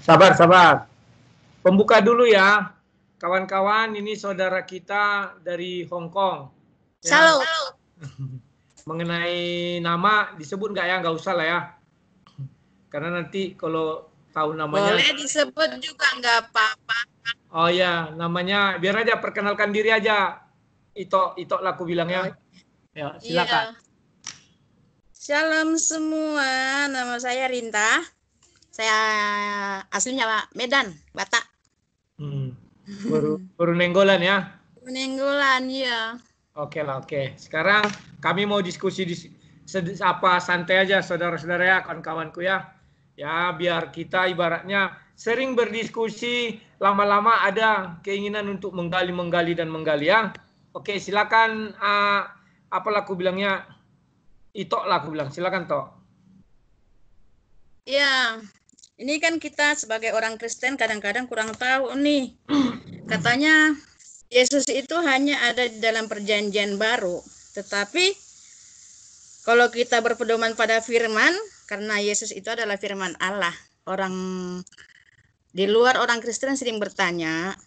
Sabar, sabar. Pembuka dulu ya. Kawan-kawan, ini saudara kita dari Hong Kong. Ya. Halo. Mengenai nama disebut nggak ya? Nggak usah lah ya. Karena nanti kalau tahu namanya. Boleh disebut juga nggak apa-apa. Oh ya, namanya biar aja perkenalkan diri aja. Ito lah aku bilang ya. Ya, silakan. Iya. Shalom semua, nama saya Rinta. Saya aslinya Medan, Batak. Baru nenggolan ya. Menenggolan, ya. Oke lah, oke. Sekarang kami mau diskusi apa santai aja saudara-saudara ya, kawan-kawanku ya. Ya, biar kita ibaratnya sering berdiskusi, lama-lama ada keinginan untuk menggali dan menggali ya. Oke, silakan apalah aku bilangnya? Itok lah aku bilang. Silakan, Tok. Ya, ini kan kita sebagai orang Kristen kadang-kadang kurang tahu nih. Katanya Yesus itu hanya ada di dalam perjanjian baru. Tetapi kalau kita berpedoman pada firman, karena Yesus itu adalah firman Allah. Orang di luar orang Kristen sering bertanya,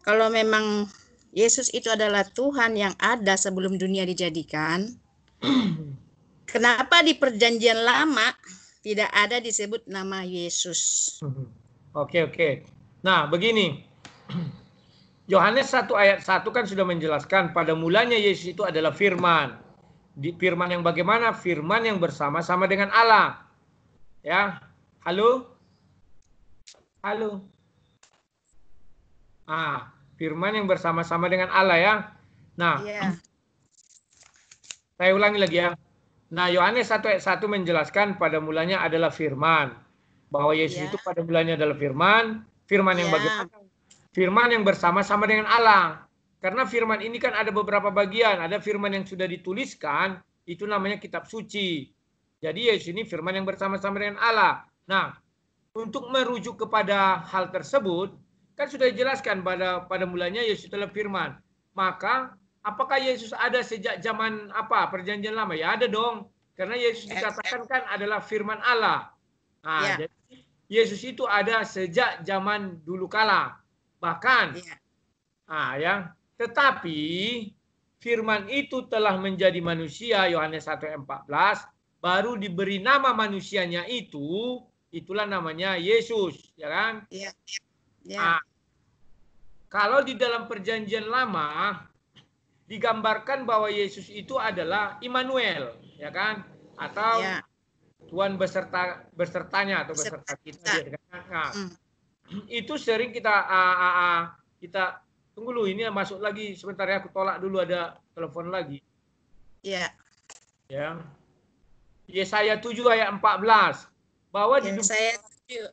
kalau memang Yesus itu adalah Tuhan yang ada sebelum dunia dijadikan, kenapa di perjanjian lama tidak ada disebut nama Yesus? Oke. Nah, begini. Yohanes 1 ayat 1 kan sudah menjelaskan pada mulanya Yesus itu adalah firman. Firman yang bagaimana? Firman yang bersama-sama dengan Allah. Ya. Halo? Halo. Firman yang bersama-sama dengan Allah ya. Nah, saya ulangi lagi ya. Nah, Yohanes 1 ayat 1 menjelaskan pada mulanya adalah firman. Bahwa Yesus itu pada mulanya adalah firman. Firman yang bagaimana? Firman yang bersama-sama dengan Allah. Karena firman ini kan ada beberapa bagian. Ada firman yang sudah dituliskan, itu namanya kitab suci. Jadi Yesus ini firman yang bersama-sama dengan Allah. Nah, untuk merujuk kepada hal tersebut, kan sudah dijelaskan pada mulanya Yesus adalah firman. Maka apakah Yesus ada sejak zaman perjanjian lama? Ya ada dong. Karena Yesus dikatakan kan adalah firman Allah. Nah, jadi Yesus itu ada sejak zaman dulu kala. Bahkan tetapi firman itu telah menjadi manusia, Yohanes 1:14, baru diberi nama manusianya itu, itulah namanya Yesus, ya kan? Kalau di dalam perjanjian lama digambarkan bahwa Yesus itu adalah Immanuel, ya kan? Atau Tuhan besertanya atau beserta kita. Itu sering kita tunggu dulu, ini masuk lagi sebentar ya, aku tolak dulu, ada telepon lagi. Ya. Yesaya 7 ayat 14 bahwa di Yesaya 7.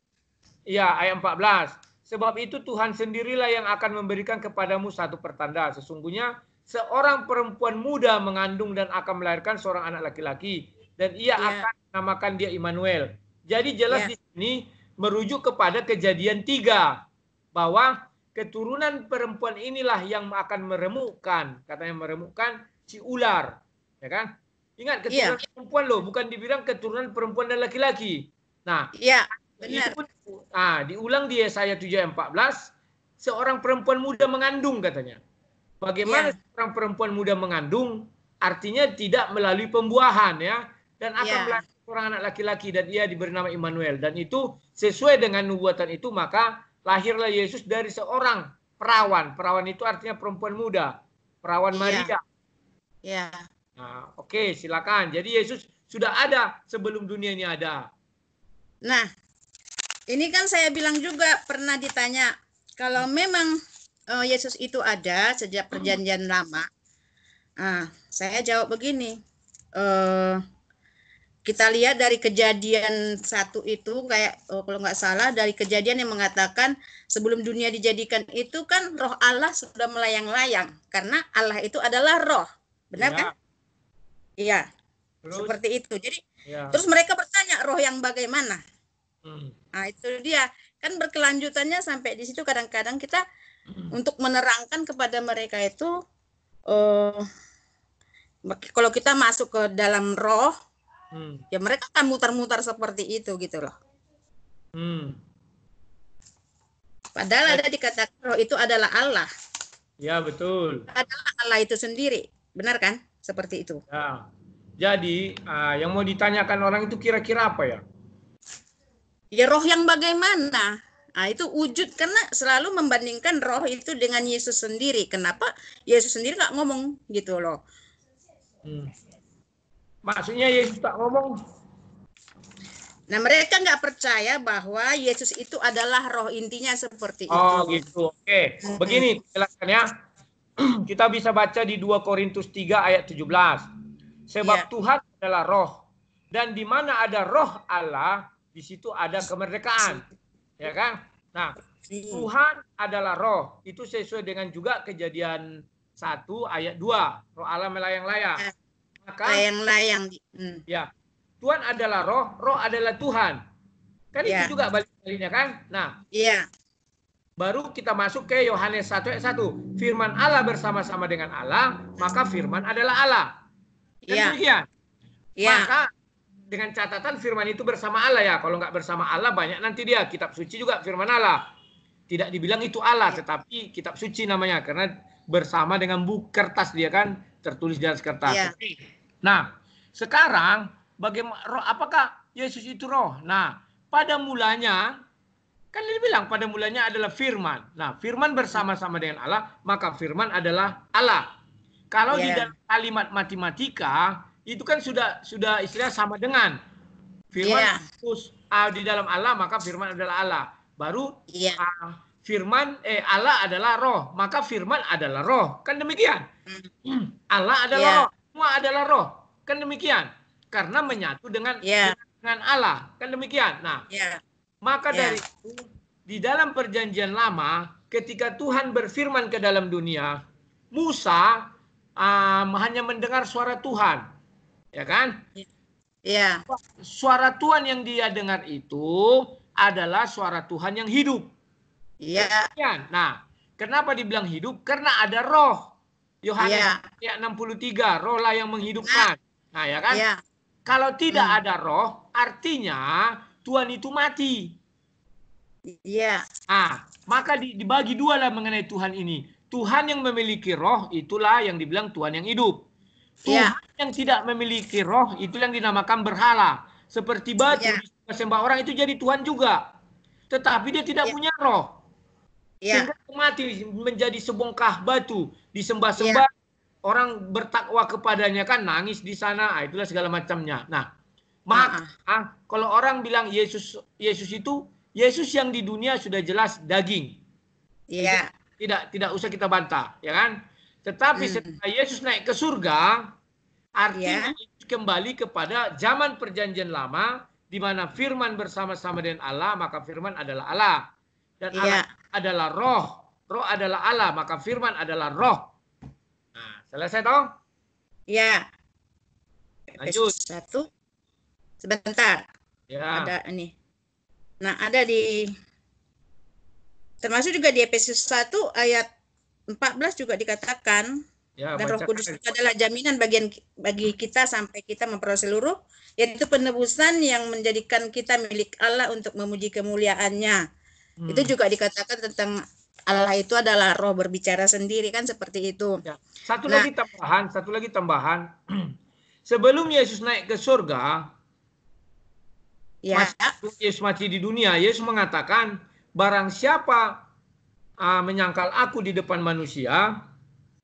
Ya, ayat 14. Sebab itu Tuhan sendirilah yang akan memberikan kepadamu satu pertanda. Sesungguhnya seorang perempuan muda mengandung dan akan melahirkan seorang anak laki-laki, dan ia akan menamakan dia Immanuel. Jadi jelas di sini merujuk kepada Kejadian 3 bahwa keturunan perempuan inilah yang akan meremukkan, katanya meremukkan si ular, ya kan? Ingat, keturunan perempuan loh, bukan dibilang keturunan perempuan dan laki-laki. Nah, benar. Diulang di Yesaya 7:14, seorang perempuan muda mengandung katanya. Bagaimana seorang perempuan muda mengandung? Artinya tidak melalui pembuahan ya, dan akan melahirkan seorang anak laki-laki dan ia diberi nama Immanuel. Dan itu sesuai dengan nubuatan itu, maka lahirlah Yesus dari seorang perawan. Perawan itu artinya perempuan muda, perawan Maria. Nah, oke, silakan. Jadi Yesus sudah ada sebelum dunia ini ada. Nah, ini kan saya bilang juga pernah ditanya, kalau memang Yesus itu ada sejak perjanjian lama, saya jawab begini, kita lihat dari Kejadian 1 itu, kayak kalau nggak salah dari Kejadian yang mengatakan sebelum dunia dijadikan itu kan roh Allah sudah melayang-layang, karena Allah itu adalah roh, benar kan? Iya, seperti itu. Jadi terus mereka bertanya, roh yang bagaimana? Nah, itu dia kan berkelanjutannya sampai di situ. Kadang-kadang kita untuk menerangkan kepada mereka itu, kalau kita masuk ke dalam roh, ya mereka akan mutar-mutar seperti itu gitu loh. Padahal ada dikatakan roh itu adalah Allah. Ya, betul. Adalah Allah itu sendiri. Benar kan? Seperti itu. Ya. Jadi, yang mau ditanyakan orang itu kira-kira apa ya? Ya roh yang bagaimana? Nah, itu wujud, karena selalu membandingkan roh itu dengan Yesus sendiri. Kenapa Yesus sendiri nggak ngomong gitu loh. Maksudnya Yesus tak ngomong? Nah, mereka nggak percaya bahwa Yesus itu adalah roh, intinya seperti itu. Oh gitu, oke. Begini jelaskannya. Kita bisa baca di 2 Korintus 3 ayat 17. Sebab Tuhan adalah roh. Dan di mana ada roh Allah, di situ ada kemerdekaan. Ya kan? Nah, Tuhan adalah roh. Itu sesuai dengan juga Kejadian 1 ayat 2. Roh Allah melayang-layang. Maka layang-layang. Ya. Tuhan adalah roh, roh adalah Tuhan. Kan itu juga balik-baliknya kan? Nah, baru kita masuk ke Yohanes 1 ayat 1. Firman Allah bersama-sama dengan Allah, maka firman adalah Allah. Kan demikian. Maka dengan catatan firman itu bersama Allah ya. Kalau nggak bersama Allah banyak nanti dia kitab suci juga firman Allah. Tidak dibilang itu Allah, tetapi kitab suci namanya karena bersama dengan buku kertas dia kan tertulis di atas kertas. Nah, sekarang bagaimana roh, apakah Yesus itu roh? Nah, pada mulanya kan dia bilang pada mulanya adalah firman. Nah, firman bersama-sama dengan Allah, maka firman adalah Allah. Kalau di dalam kalimat matematika itu kan sudah istilah sama dengan firman di dalam Allah, maka firman adalah Allah. Baru firman Allah adalah roh, maka firman adalah roh. Kan demikian. Allah adalah roh, semua adalah roh. Kan demikian. Karena menyatu dengan Allah. Kan demikian. Nah, maka dari itu di dalam perjanjian lama ketika Tuhan berfirman ke dalam dunia, Musa hanya mendengar suara Tuhan. Ya kan? Iya. Suara Tuhan yang dia dengar itu adalah suara Tuhan yang hidup. Iya. Nah, kenapa dibilang hidup? Karena ada roh. Yohanes ayat 63, roh lah yang menghidupkan. Nah, ya kan? Kalau tidak ada roh, artinya Tuhan itu mati. Iya. Maka dibagi dua lah mengenai Tuhan ini. Tuhan yang memiliki roh, itulah yang dibilang Tuhan yang hidup. Tuhan yang tidak memiliki roh, itu yang dinamakan berhala. Seperti batu, disembah orang itu jadi Tuhan juga. Tetapi dia tidak punya roh. Sehingga mati menjadi sebongkah batu, disembah-sembah, orang bertakwa kepadanya kan nangis di sana, itulah segala macamnya. Nah, maka kalau orang bilang Yesus itu Yesus yang di dunia sudah jelas daging. Tidak usah kita bantah, ya kan? Tetapi setelah Yesus naik ke surga, artinya kembali kepada zaman perjanjian lama di mana firman bersama-sama dengan Allah, maka firman adalah Allah. Dan Allah adalah roh. Roh adalah Allah, maka firman adalah roh. Nah, selesai toh? Ya. Lanjut. Satu. Sebentar. Ada ini. Nah, ada termasuk juga di Efesus 1 ayat 14 juga dikatakan, dan Roh Kudus itu adalah jaminan bagi kita sampai kita memperoleh seluruh, yaitu penebusan yang menjadikan kita milik Allah untuk memuji kemuliaannya. Itu juga dikatakan tentang Allah itu adalah roh berbicara sendiri, kan seperti itu. Satu lagi tambahan. Sebelum Yesus naik ke surga, Yesus mati di dunia, Yesus mengatakan, barang siapa menyangkal aku di depan manusia,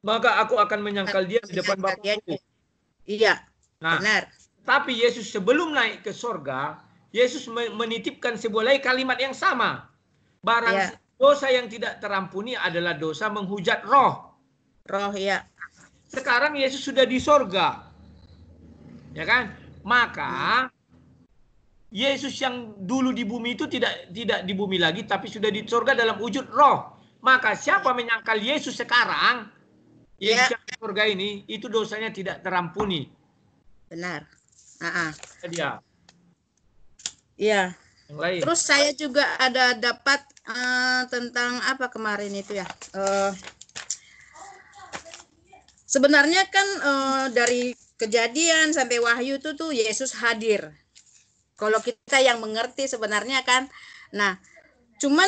maka aku akan menyangkal dia di depan Bapa-Ku. Iya, nah, benar. Tapi Yesus sebelum naik ke surga, Yesus menitipkan sebuah lagi kalimat yang sama. Barang dosa yang tidak terampuni adalah dosa menghujat roh. Sekarang Yesus sudah di surga. Ya kan? Maka Yesus yang dulu di bumi itu tidak di bumi lagi, tapi sudah di surga dalam wujud roh. Maka siapa menyangkal Yesus sekarang, Yesus yang di surga ini, itu dosanya tidak terampuni. Benar. Dia. Iya. Terus saya juga ada dapat tentang apa kemarin itu ya. Sebenarnya kan dari Kejadian sampai Wahyu itu tuh Yesus hadir. Kalau kita yang mengerti sebenarnya kan. Nah, cuman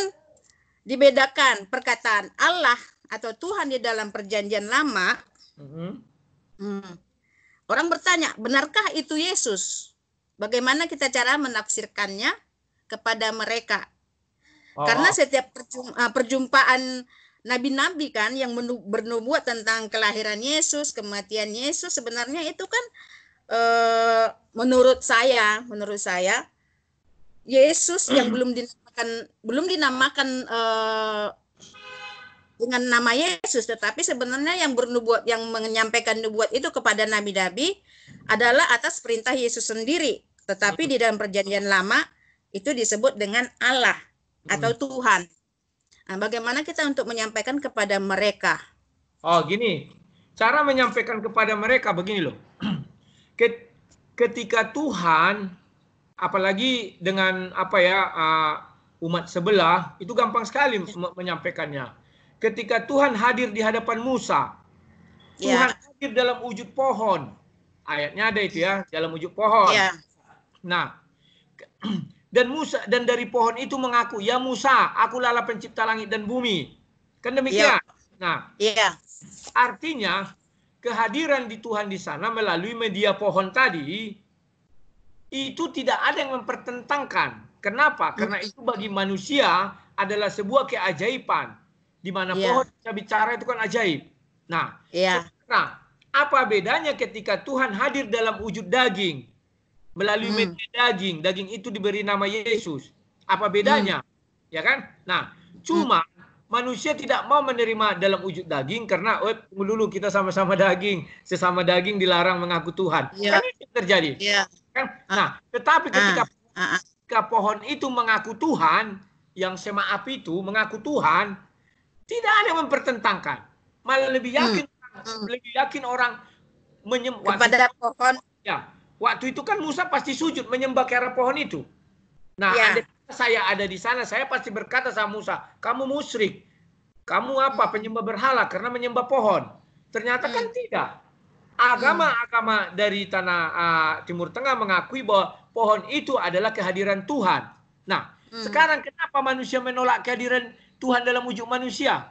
dibedakan perkataan Allah atau Tuhan di dalam perjanjian lama, orang bertanya, benarkah itu Yesus? Bagaimana kita cara menafsirkannya kepada mereka? Karena setiap perjumpaan nabi-nabi kan yang bernubuat tentang kelahiran Yesus, kematian Yesus, sebenarnya itu kan menurut saya Yesus yang belum dinamakan dengan nama Yesus, tetapi sebenarnya yang bernubuat, yang menyampaikan nubuat itu kepada nabi-nabi adalah atas perintah Yesus sendiri. Tetapi di dalam perjanjian lama itu disebut dengan Allah atau Tuhan. Nah, bagaimana kita untuk menyampaikan kepada mereka? Oh, gini. Cara menyampaikan kepada mereka begini loh. Ketika Tuhan, apalagi dengan umat sebelah, itu gampang sekali menyampaikannya. Ketika Tuhan hadir di hadapan Musa, Tuhan hadir dalam wujud pohon. Ayatnya ada itu ya, dalam wujud pohon. Nah, dan dari pohon itu mengaku, ya Musa, akulah Allah pencipta langit dan bumi. Kan demikian. Nah, artinya kehadiran di Tuhan di sana melalui media pohon tadi itu tidak ada yang mempertentangkan. Kenapa? Karena itu bagi manusia adalah sebuah keajaiban. Di mana pohon bisa bicara itu kan ajaib. Nah, apa bedanya ketika Tuhan hadir dalam wujud daging? Melalui media daging. Daging itu diberi nama Yesus. Apa bedanya? Ya kan? Nah, cuma manusia tidak mau menerima dalam wujud daging karena dulu kita sama-sama daging. Sesama daging dilarang mengaku Tuhan. Kan itu terjadi. Kan? Nah, tetapi ketika pohon itu mengaku Tuhan, yang sema api itu mengaku Tuhan, tidak ada yang mempertentangkan. Malah lebih yakin orang menyembah kepada pohon. Ya, waktu itu kan Musa pasti sujud menyembah ke arah pohon itu. Nah, andai saya ada di sana, saya pasti berkata sama Musa, kamu musyrik. Kamu apa? Penyembah berhala karena menyembah pohon. Ternyata kan tidak. Agama-agama dari tanah Timur Tengah mengakui bahwa pohon itu adalah kehadiran Tuhan. Nah, sekarang kenapa manusia menolak kehadiran Tuhan dalam wujud manusia?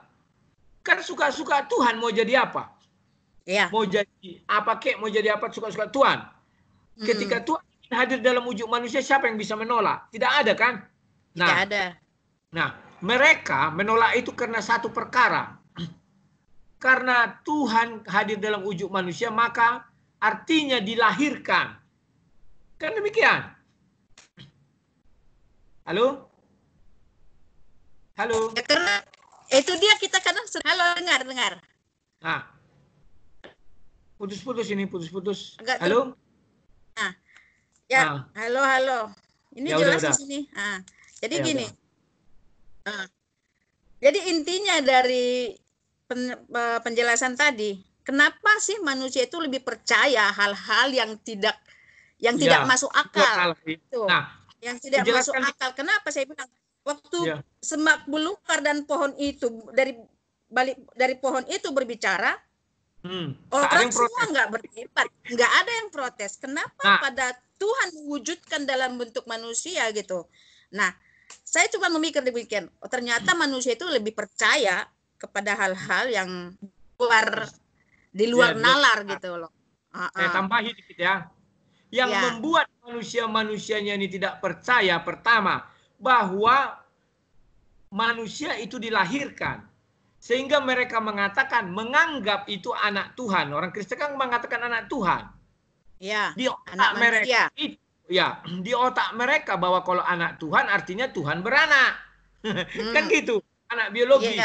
Kan suka-suka Tuhan mau jadi apa? Mau jadi apa kek, mau jadi apa, suka-suka Tuhan. Ketika Tuhan hadir dalam wujud manusia, siapa yang bisa menolak? Tidak ada kan? Tidak ada. Nah, mereka menolak itu karena satu perkara. Karena Tuhan hadir dalam wujud manusia, maka artinya dilahirkan. Kan demikian? Halo? Halo? Ya, karena itu dia kita kadang halo, dengar. Nah, putus-putus ini, putus-putus. Halo? Nah, ya, halo. Ini ya, jelas di sini. Nah, jadi ya, gini. Nah, jadi intinya dari penjelasan tadi, kenapa sih manusia itu lebih percaya hal-hal yang tidak masuk akal? Itu. Nah, yang tidak masuk akal. Kenapa saya bilang waktu semak belukar dan pohon itu dari pohon itu berbicara, orang semua nggak berdebat, nggak ada yang protes. Kenapa pada Tuhan mewujudkan dalam bentuk manusia gitu? Nah, saya coba memikir demikian. Ternyata manusia itu lebih percaya kepada hal-hal yang di luar nalar gitu loh. Saya tambahin dikit ya. Yang membuat manusianya ini tidak percaya, pertama, bahwa manusia itu dilahirkan. Sehingga mereka menganggap itu anak Tuhan. Orang Kristen kan mengatakan anak Tuhan. Ya, di otak mereka itu, di otak mereka bahwa kalau anak Tuhan artinya Tuhan beranak. Kan gitu, anak biologis.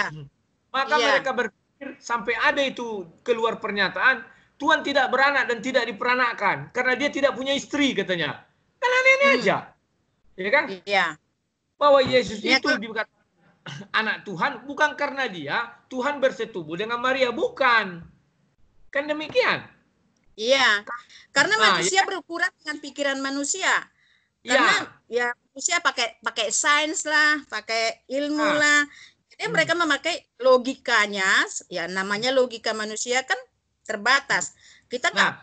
Maka mereka berpikir sampai ada itu keluar pernyataan, Tuhan tidak beranak dan tidak diperanakkan karena dia tidak punya istri katanya. Kan aneh aja. Ya kan? Iya. Bahwa Yesus itu dikatakan anak Tuhan bukan karena Tuhan bersetubuh dengan Maria, bukan. Kan demikian? Iya. Karena manusia berukuran dengan pikiran manusia. Karena manusia pakai sains lah, pakai ilmu lah. Jadi mereka memakai logikanya, ya namanya logika manusia kan terbatas. Kita nggak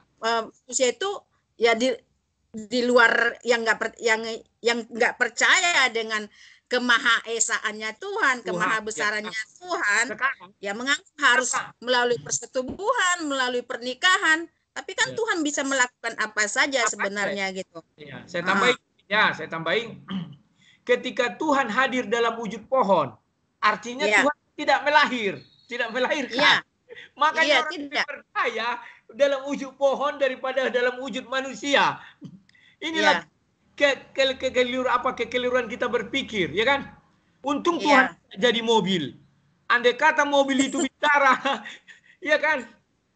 manusia itu ya di luar yang nggak percaya dengan kemahaesaannya Tuhan, kemahabesarannya Tuhan, sekarang, ya menganggap harus melalui persetubuhan, melalui pernikahan. Tapi kan Tuhan bisa melakukan apa saja sebenarnya gitu. Ya, saya tambahin, ketika Tuhan hadir dalam wujud pohon, artinya Tuhan tidak melahirkan. Makanya orang lebih percaya dalam wujud pohon daripada dalam wujud manusia. Inilah kekeliruan kita berpikir, ya kan? Untung Tuhan jadi mobil. Andai kata mobil itu bicara, ya kan?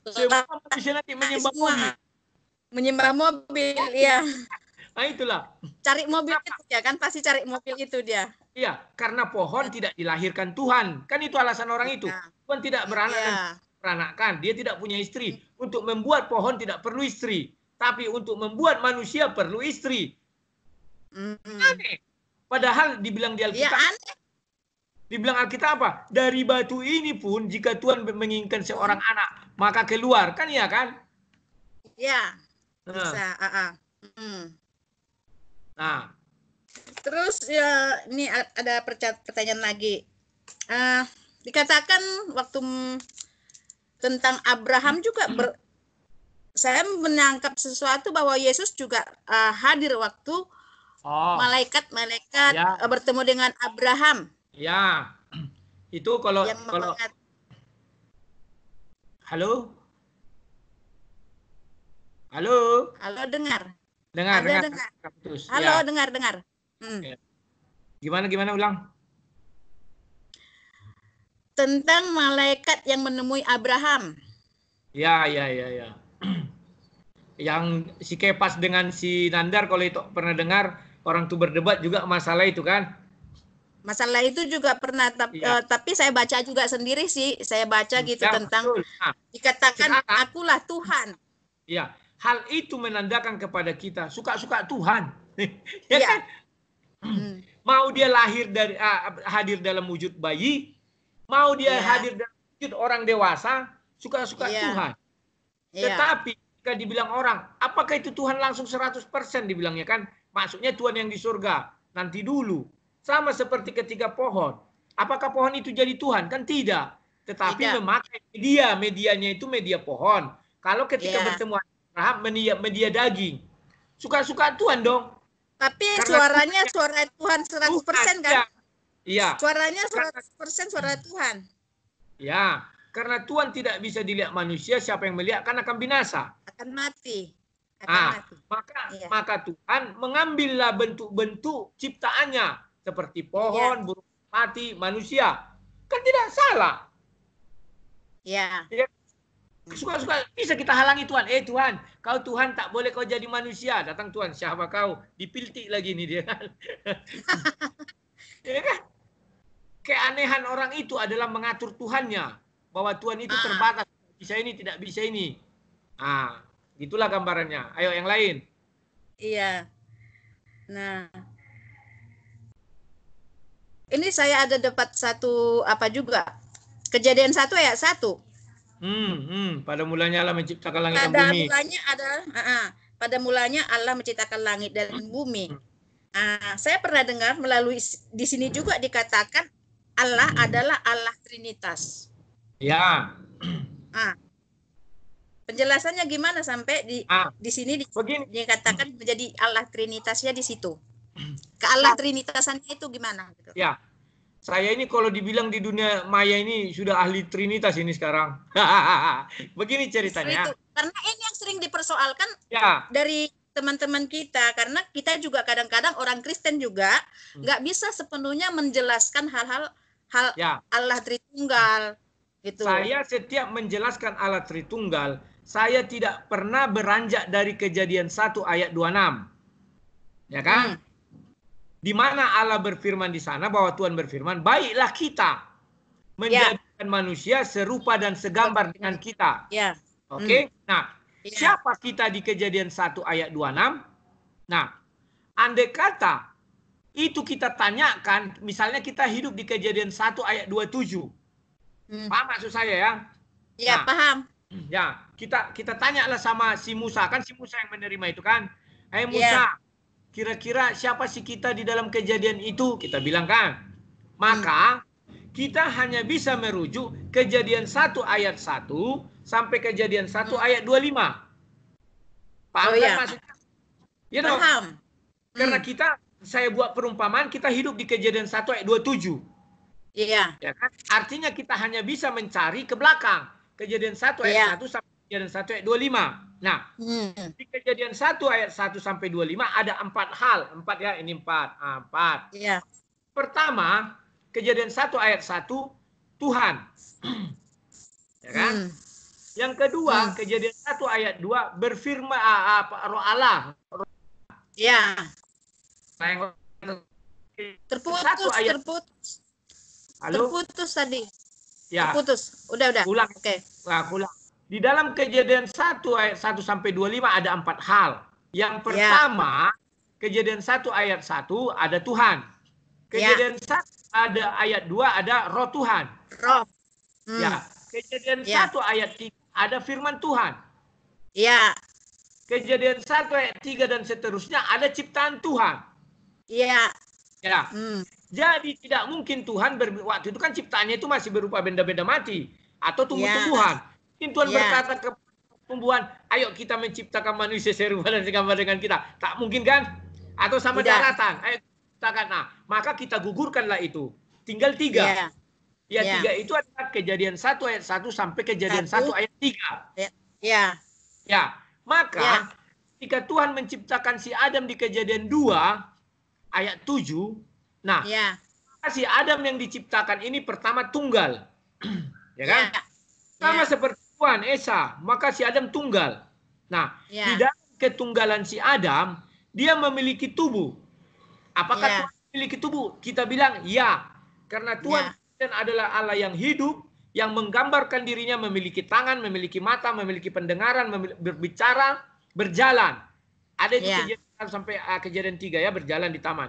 Semua manusia nanti menyembah mobil. Menyembah mobil, ya. Nah itulah. Cari mobil itu ya kan, pasti cari mobil itu dia. Iya, karena pohon tidak dilahirkan Tuhan. Kan itu alasan orang itu. Tuhan tidak beranak dan beranakkan. Dia tidak punya istri. Untuk membuat pohon tidak perlu istri. Tapi untuk membuat manusia perlu istri. Aneh. Padahal dibilang di Alkitab. Aneh. Dibilang Alkitab apa? Dari batu ini pun jika Tuhan menginginkan seorang anak, maka keluar. Kan iya kan? Iya. Bisa. Nah. Terus ya ini ada pertanyaan lagi. Dikatakan waktu tentang Abraham juga saya menangkap sesuatu bahwa Yesus juga hadir waktu malaikat-malaikat bertemu dengan Abraham. Ya, itu kalau halo, dengar. Halo, dengar. Gimana ulang? Tentang malaikat yang menemui Abraham. Ya. Yang si Kepas dengan si Nandar, kalau itu pernah dengar, orang tuh berdebat juga masalah itu kan? Masalah itu juga pernah, tapi saya baca juga sendiri sih, saya baca gitu tentang dikatakan akulah Tuhan. Ya, hal itu menandakan kepada kita suka-suka Tuhan, ya kan? Mau dia hadir dalam wujud bayi, mau dia hadir dalam wujud orang dewasa, suka-suka Tuhan. Tetapi jika dibilang orang, apakah itu Tuhan langsung 100% dibilangnya kan? Maksudnya Tuhan yang di surga, nanti dulu. Sama seperti ketika pohon. Apakah pohon itu jadi Tuhan? Kan tidak. Tetapi memakai medianya itu media pohon. Kalau ketika bertemu Abraham, media daging. Suka-suka Tuhan dong. Tapi suaranya suara Tuhan 100% kan? Iya. Suaranya 100% suara Tuhan. Ya, karena Tuhan tidak bisa dilihat manusia, siapa yang melihat kan akan binasa. Akan mati. Maka Tuhan mengambillah bentuk-bentuk ciptaannya. Seperti pohon, burung mati, manusia. Kan tidak salah. Ya. Suka-suka bisa kita halangi Tuhan. Tuhan, kau Tuhan tak boleh kau jadi manusia. Datang Tuhan, siapa kau? Dipiltik lagi nih dia. Ya kan? Keanehan orang itu adalah mengatur Tuhannya. Bahwa Tuhan itu terbatas. Bisa ini, tidak bisa ini. Itulah gambarannya. Ayo yang lain. Iya. Nah. Ini saya ada dapat satu juga. Kejadian 1 ayat 1. Pada mulanya Allah menciptakan langit dan bumi. Pada mulanya Allah menciptakan langit dan bumi. Saya pernah dengar melalui di sini juga dikatakan Allah adalah Allah Trinitas. Ya. Penjelasannya gimana sampai di sini dikatakan menjadi Allah Trinitasnya di situ. Allah Trinitasannya itu gimana? Ya, saya ini kalau dibilang di dunia maya ini sudah ahli Trinitas ini sekarang. Begini ceritanya. Karena ini yang sering dipersoalkan dari teman-teman kita, karena kita juga kadang-kadang orang Kristen juga nggak bisa sepenuhnya menjelaskan hal-hal Allah Tritunggal. Gitu. Saya setiap menjelaskan Allah Tritunggal, saya tidak pernah beranjak dari Kejadian 1 ayat 26. Ya kan? Di mana Allah berfirman di sana, bahwa Tuhan berfirman, baiklah kita menjadikan manusia serupa dan segambar dengan kita. Oke? Nah, siapa kita di Kejadian 1 ayat 26? Nah, andai kata itu kita tanyakan, misalnya kita hidup di Kejadian 1 ayat 27. Paham maksud saya ya? Ya, paham. Ya, kita tanyalah sama si Musa, kan si Musa yang menerima itu kan. Musa, kira-kira siapa sih kita di dalam kejadian itu? Kita bilang kan. Maka kita hanya bisa merujuk Kejadian 1 ayat 1 sampai Kejadian 1 ayat 25. Paham kan maksudnya? Ya dong. Paham. Karena saya buat perumpamaan, kita hidup di Kejadian 1 ayat 27. Iya. Ya kan? Artinya kita hanya bisa mencari ke belakang. Kejadian 1 ayat 1 sampai Kejadian 1 ayat 25. Nah, di Kejadian 1 ayat 1 sampai 25 ada 4 hal. 4 ya, ini 4. 4. Iya. Pertama, Kejadian 1 ayat 1, Tuhan. Ya kan? Yang kedua, Kejadian 1 ayat 2, berfirman roh Allah. Iya. Terputus. Halo? Terputus tadi. Ya. Terputus. Udah. Ulang. Oke. Ulang. Di dalam Kejadian 1 ayat 1 sampai 25 ada 4 hal. Yang pertama, Kejadian 1 ayat 1 ada Tuhan. Kejadian 1 ada ayat 2 ada roh Tuhan. Roh. Ya. Kejadian 1 ayat 3 ada firman Tuhan. Iya. Kejadian 1 ayat 3 dan seterusnya ada ciptaan Tuhan. Iya. Ya. Jadi tidak mungkin Tuhan waktu itu kan ciptaannya itu masih berupa benda-benda mati atau tumbuh-tumbuhan. Mungkin Tuhan berkata ke tumbuhan, ayo kita menciptakan manusia serupa dan segambar dengan kita. Tak mungkin kan? Atau sama daratan. Ayo ciptakan. Nah, maka kita gugurkanlah itu. Tinggal 3. Ya, 3 itu adalah Kejadian 1 ayat 1 sampai Kejadian 1 ayat 3. Ya. Ya. Maka ketika Tuhan menciptakan si Adam di Kejadian 2 ayat 7, nah, si Adam yang diciptakan ini pertama tunggal. Ya kan? Sama seperti Tuhan Esa, maka si Adam tunggal. Nah, di dalam ketunggalan si Adam, dia memiliki tubuh. Apakah Tuhan memiliki tubuh? Kita bilang ya. Karena Tuhan adalah Allah yang hidup, yang menggambarkan dirinya memiliki tangan, memiliki mata, memiliki pendengaran, berbicara, berjalan. Ada itu Kejadian sampai Kejadian 3 ya, berjalan di taman.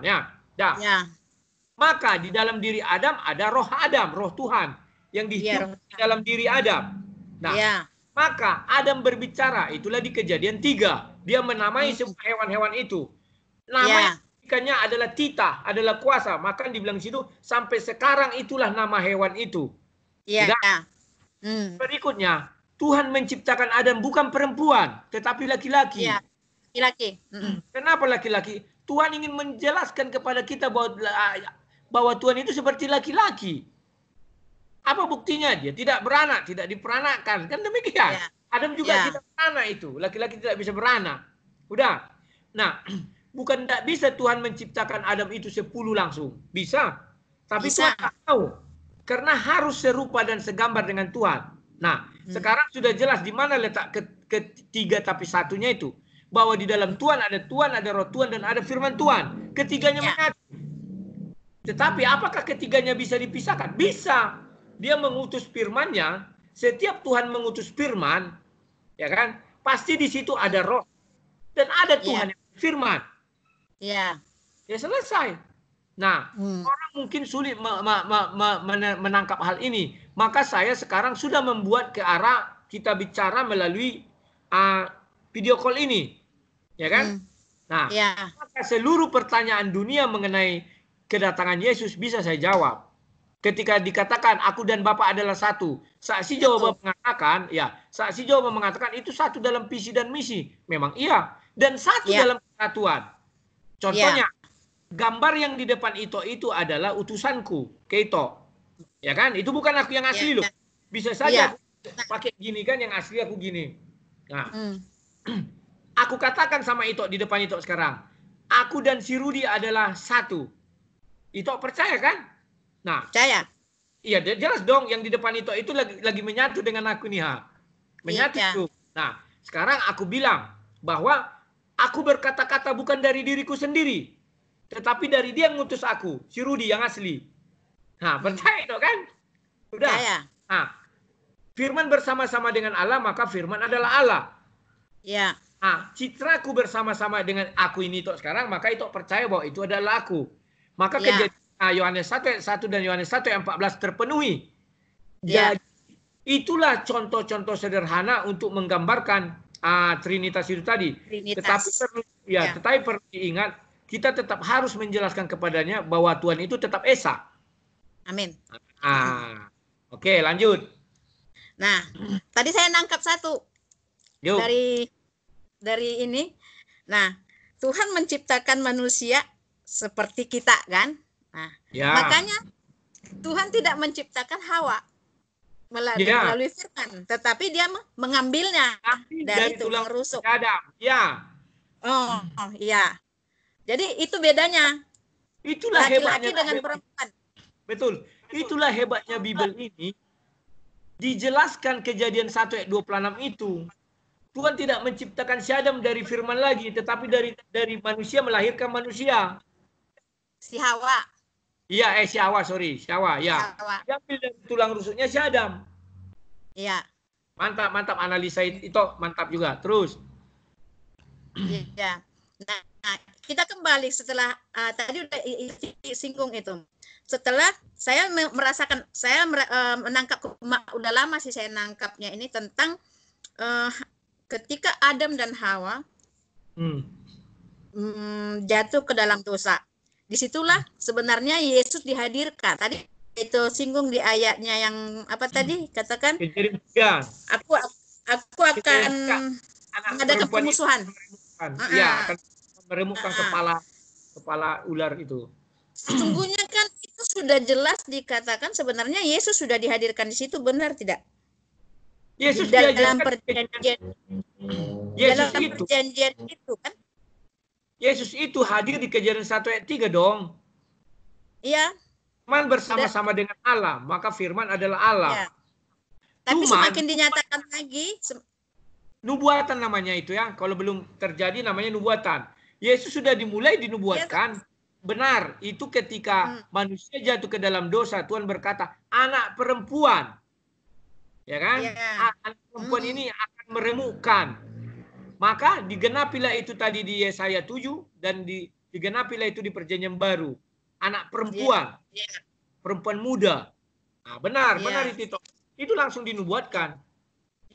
Maka di dalam diri Adam ada roh Adam, roh Tuhan yang dihidup di dalam diri Adam. Nah, maka Adam berbicara, itulah di Kejadian 3. Dia menamai semua hewan-hewan itu. Nama ikannya adalah Tita, adalah kuasa. Maka dibilang situ sampai sekarang itulah nama hewan itu. Berikutnya, Tuhan menciptakan Adam bukan perempuan, tetapi laki-laki. Laki-laki. Kenapa laki-laki? Tuhan ingin menjelaskan kepada kita bahwa Tuhan itu seperti laki-laki. Apa buktinya? Dia tidak beranak, tidak diperanakkan. Kan demikian. Adam juga tidak beranak itu. Laki-laki tidak bisa beranak. Udah. Nah, bukan tidak bisa Tuhan menciptakan Adam itu 10 langsung. Bisa. Tapi Tuhan tak tahu. Karena harus serupa dan segambar dengan Tuhan. Nah, sekarang sudah jelas di mana letak ketiga tapi satunya itu. Bahwa di dalam Tuhan, ada roh Tuhan, dan ada firman Tuhan. Ketiganya menyatu. Tetapi apakah ketiganya bisa dipisahkan? Bisa. Dia mengutus firman-Nya. Setiap Tuhan mengutus firman, ya kan? Pasti di situ ada roh. Dan ada Tuhan yang firman. Ya selesai. Nah, orang mungkin sulit menangkap hal ini. Maka saya sekarang sudah membuat ke arah kita bicara melalui video call ini. Ya kan? Nah, maka seluruh pertanyaan dunia mengenai kedatangan Yesus bisa saya jawab. Ketika dikatakan aku dan Bapa adalah satu. Saksi Jehovah mengatakan itu satu dalam visi dan misi. Memang iya. Dan satu dalam kesatuan. Contohnya, gambar yang di depan itu adalah utusanku, Keito. Ya kan? Itu bukan aku yang asli loh. Bisa saja pakai gini kan, yang asli aku gini. Nah, aku katakan sama Ito di depan Ito sekarang, aku dan si Rudi adalah satu. Ito percaya kan? Nah, percaya. Iya, jelas dong yang di depan itu lagi menyatu dengan aku nih, menyatu itu. Nah, sekarang aku bilang bahwa aku berkata-kata bukan dari diriku sendiri, tetapi dari dia yang ngutus aku, si Rudi yang asli. Nah, percaya dong kan? Udah. Percaya. Nah, firman bersama-sama dengan Allah, maka firman adalah Allah. Ya. Nah, citraku bersama-sama dengan aku ini Tok sekarang, maka Tok percaya bahwa itu adalah aku. Maka kejadian Yohanes 1 ayat 1 dan Yohanes 1 ayat 14 terpenuhi. Jadi itulah contoh-contoh sederhana untuk menggambarkan Trinitas itu tadi. Tetapi perlu diingat kita tetap harus menjelaskan kepadanya bahwa Tuhan itu tetap esa. Amin. Oke, lanjut. Nah, tadi saya nangkap satu Yuk. dari ini. Nah, Tuhan menciptakan manusia seperti kita, kan? Nah, makanya Tuhan tidak menciptakan Hawa melalui firman, tetapi dia mengambilnya dari tulang rusuk Adam. Ya. Oh, iya. Jadi itu bedanya. Itulah laki-laki hebatnya dengan perempuan. Betul. Itulah hebatnya Bible ini. Dijelaskan Kejadian 1 ayat 26 itu. Tuhan tidak menciptakan si Adam dari firman lagi, tetapi dari manusia melahirkan manusia. Si Hawa. Iya, si Hawa, sorry. Si Hawa, ya. Dia ambil dari tulang rusuknya si Adam. Iya. Mantap analisa itu mantap juga. Terus. Iya. Nah, kita kembali setelah tadi udah singgung itu. Setelah saya merasakan, saya menangkap, udah lama sih saya nangkapnya ini tentang ketika Adam dan Hawa jatuh ke dalam dosa. Disitulah sebenarnya Yesus dihadirkan. Tadi itu singgung di ayatnya yang apa tadi katakan? Aku akan mengadakan pemusuhan. Iya, akan meremukkan kepala ular itu. Sesungguhnya kan itu sudah jelas dikatakan sebenarnya Yesus sudah dihadirkan di situ, benar tidak? Yesus dalam perjanjian itu kan? Yesus itu hadir di Kejadian 1 ayat 3 dong. Iya. Firman bersama-sama dengan Allah, maka firman adalah Allah. Ya. Tapi semakin dinyatakan lagi. Nubuatan namanya itu ya. Kalau belum terjadi namanya nubuatan. Yesus sudah dimulai dinubuatkan. Yes. Benar, itu ketika manusia jatuh ke dalam dosa, Tuhan berkata, anak perempuan. Ya kan? Yeah. Anak perempuan ini akan meremukkan. Maka digenapilah itu tadi di Yesaya 7 dan digenapilah itu di Perjanjian Baru. Anak perempuan. Yeah. Perempuan muda. Nah, benar itu. Itu langsung dinubuatkan.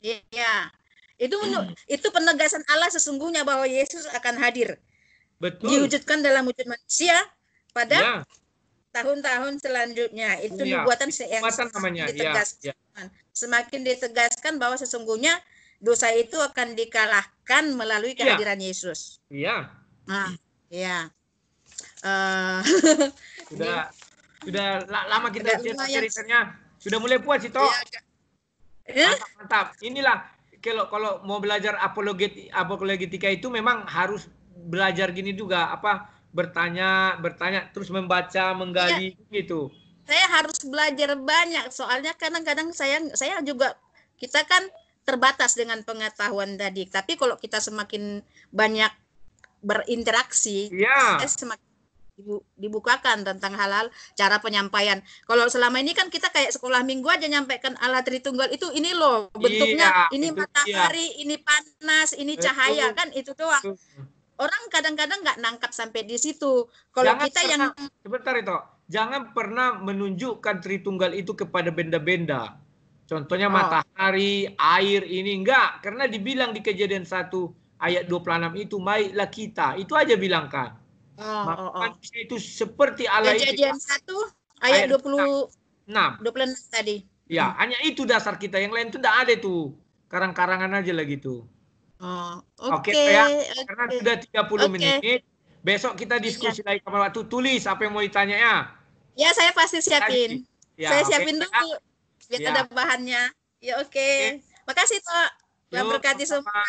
Iya. Itu penegasan Allah sesungguhnya bahwa Yesus akan hadir. Betul. Diwujudkan dalam wujud manusia pada tahun-tahun selanjutnya. Itu nubuatan yang ditegaskan. Semakin ditegaskan bahwa sesungguhnya dosa itu akan dikalahkan melalui kehadiran Yesus. Iya. Nah, iya. Sudah lama kita ceritanya. Sudah mulai puas itu. Mantap. Inilah kalau mau belajar apologetika itu memang harus belajar gini juga, bertanya terus membaca, menggali gitu. Saya harus belajar banyak soalnya kadang-kadang saya juga, kita kan terbatas dengan pengetahuan tadi. Tapi kalau kita semakin banyak berinteraksi, saya semakin dibukakan tentang hal-hal cara penyampaian. Kalau selama ini kan kita kayak sekolah minggu aja nyampaikan Allah Tritunggal itu, ini loh bentuknya, ini matahari, ini panas, ini cahaya, kan itu doang. Orang kadang-kadang nggak nangkap sampai di situ. Kalau kita sebentar itu, jangan pernah menunjukkan Tritunggal itu kepada benda-benda. Contohnya matahari, air, ini enggak, karena dibilang di Kejadian 1 ayat 26 itu, baiklah kita, itu aja bilangkan. Manusia itu seperti Allah. Kejadian 1 ayat 26 tadi. Ya, hanya itu dasar kita, yang lain itu enggak ada tuh. Karang-karangan aja lah gitu. Oke, karena sudah 30 menit. Besok kita diskusi lagi pada waktu. Tulis apa yang mau ditanya ya. Ya, saya pasti siapin. Saya siapin dulu biar ada bahannya. Ya, oke. Makasih, Tok. Tuhan berkati semua.